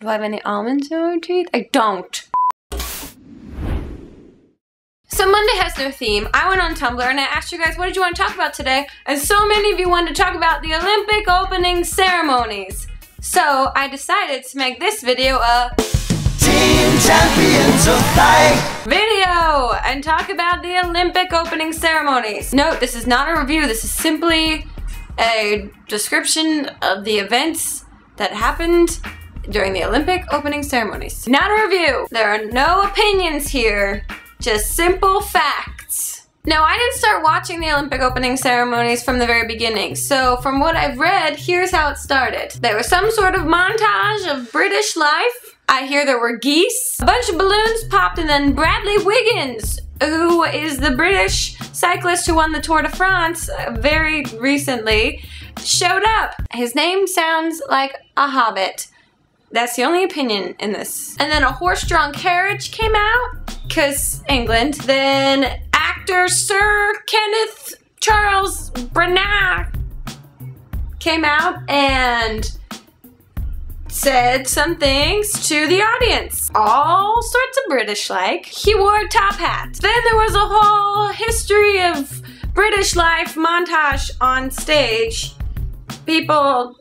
Do I have any almonds in my teeth? I don't. So Monday has no theme. I went on Tumblr and I asked you guys, what did you want to talk about today? And so many of you wanted to talk about the Olympic opening ceremonies. So I decided to make this video a Team Champions of Life video and talk about the Olympic opening ceremonies. Note, this is not a review. This is simply a description of the events that happened during the Olympic opening ceremonies. Not a review. There are no opinions here. Just simple facts. Now, I didn't start watching the Olympic opening ceremonies from the very beginning, so from what I've read, here's how it started. There was some sort of montage of British life. I hear there were geese, a bunch of balloons popped, and then Bradley Wiggins, who is the British cyclist who won the Tour de France very recently, showed up. His name sounds like a hobbit. That's the only opinion in this. And then a horse-drawn carriage came out, because England. Then actor Sir Kenneth Charles Branagh came out and said some things to the audience. All sorts of British-like. He wore a top hat. Then there was a whole history of British life montage on stage. People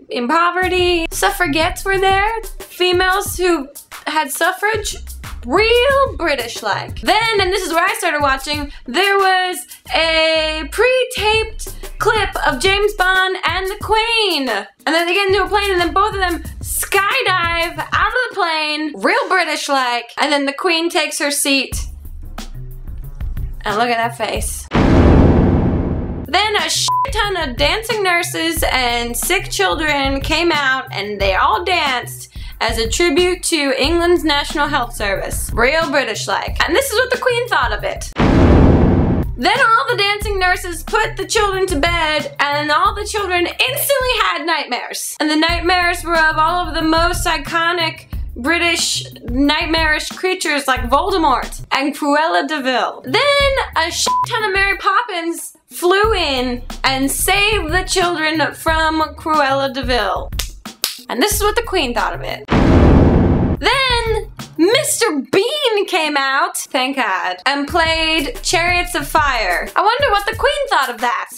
in poverty. Suffragettes were there. Females who had suffrage. Real British-like. Then, and this is where I started watching, there was a pre-taped clip of James Bond and the Queen. And then they get into a plane and then both of them skydive out of the plane. Real British-like. And then the Queen takes her seat. And look at that face. Then a shit ton of dancing nurses and sick children came out and they all danced as a tribute to England's National Health Service. Real British-like. And this is what the Queen thought of it. Then all the dancing nurses put the children to bed and all the children instantly had nightmares. And the nightmares were of all of the most iconic British nightmarish creatures like Voldemort and Cruella de Vil. Then a shit ton of Mary Poppins flew in and saved the children from Cruella de Vil. And this is what the Queen thought of it. Then Mr. Bean came out, thank God, and played Chariots of Fire. I wonder what the Queen thought of that.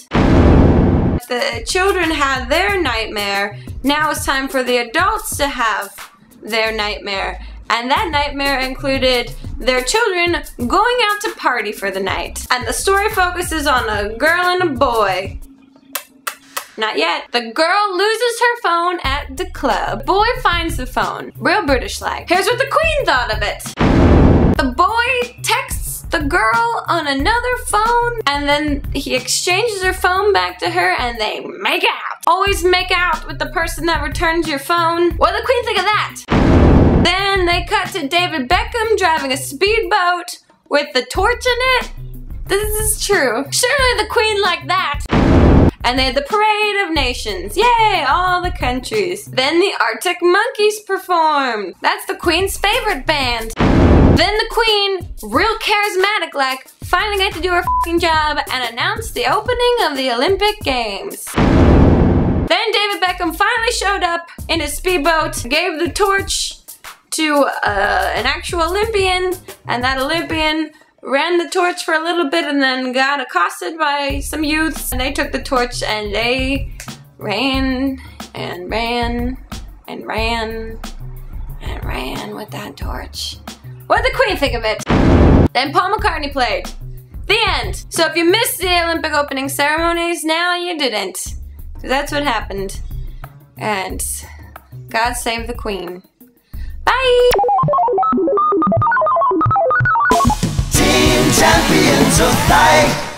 The children had their nightmare. Now it's time for the adults to have their nightmare. And that nightmare included their children going out to party for the night. And the story focuses on a girl and a boy. Not yet. The girl loses her phone at the club. Boy finds the phone. Real British-like. Here's what the Queen thought of it. The boy texts the girl on another phone and then he exchanges her phone back to her and they make out. Always make out with the person that returns your phone. What did the Queen think of that? Then they cut to David Beckham driving a speedboat with the torch in it. This is true. Surely the Queen liked that. And they had the Parade of Nations. Yay, all the countries. Then the Arctic Monkeys performed. That's the Queen's favorite band. Then the Queen, real charismatic like, finally got to do her f***ing job and announced the opening of the Olympic Games. Then David Beckham finally showed up in his speedboat, gave the torch to an actual Olympian, and that Olympian ran the torch for a little bit and then got accosted by some youths. And they took the torch and they ran and ran and ran and ran with that torch. What did the Queen think of it? Then Paul McCartney played. The end. So if you missed the Olympic opening ceremonies, now you didn't. So that's what happened. And God save the Queen. Bye! Team Champions of Life.